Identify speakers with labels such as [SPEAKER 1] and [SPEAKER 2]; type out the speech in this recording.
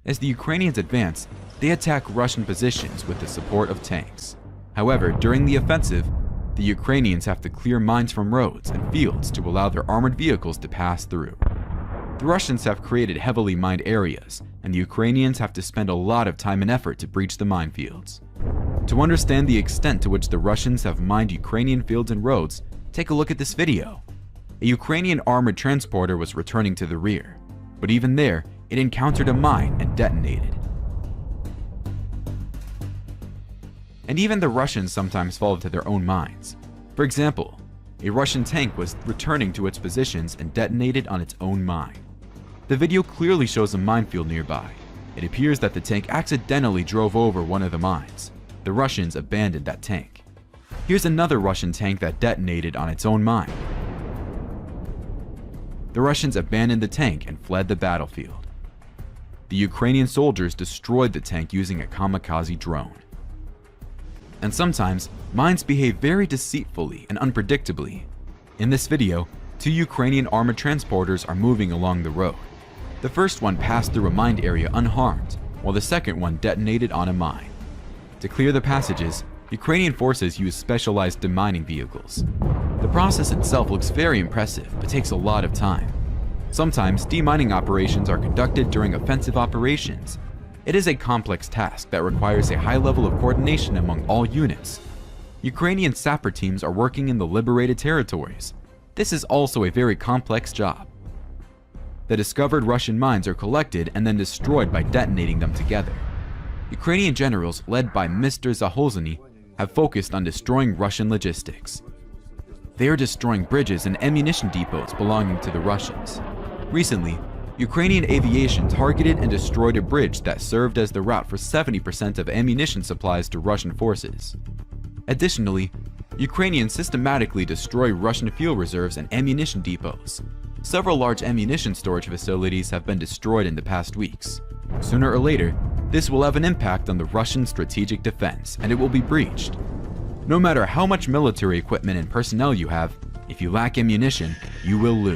[SPEAKER 1] As the Ukrainians advance, they attack Russian positions with the support of tanks. However, during the offensive, the Ukrainians have to clear mines from roads and fields to allow their armored vehicles to pass through. The Russians have created heavily mined areas, and the Ukrainians have to spend a lot of time and effort to breach the minefields. To understand the extent to which the Russians have mined Ukrainian fields and roads, take a look at this video. A Ukrainian armored transporter was returning to the rear, but even there, it encountered a mine and detonated. And even the Russians sometimes fall into their own mines. For example, a Russian tank was returning to its positions and detonated on its own mine. The video clearly shows a minefield nearby. It appears that the tank accidentally drove over one of the mines. The Russians abandoned that tank. Here's another Russian tank that detonated on its own mine. The Russians abandoned the tank and fled the battlefield. The Ukrainian soldiers destroyed the tank using a kamikaze drone. And sometimes, mines behave very deceitfully and unpredictably. In this video, 2 Ukrainian armored transporters are moving along the road. The first one passed through a mined area unharmed, while the second one detonated on a mine. To clear the passages, Ukrainian forces use specialized demining vehicles. The process itself looks very impressive, but takes a lot of time. Sometimes, demining operations are conducted during offensive operations. It is a complex task that requires a high level of coordination among all units. Ukrainian sapper teams are working in the liberated territories. This is also a very complex job. The discovered Russian mines are collected and then destroyed by detonating them together. Ukrainian generals, led by Mr. Zaholzny, have focused on destroying Russian logistics. They are destroying bridges and ammunition depots belonging to the Russians. Recently, Ukrainian aviation targeted and destroyed a bridge that served as the route for 70% of ammunition supplies to Russian forces. Additionally, Ukrainians systematically destroy Russian fuel reserves and ammunition depots. Several large ammunition storage facilities have been destroyed in the past weeks. Sooner or later, this will have an impact on the Russian strategic defense, and it will be breached. No matter how much military equipment and personnel you have, if you lack ammunition, you will lose.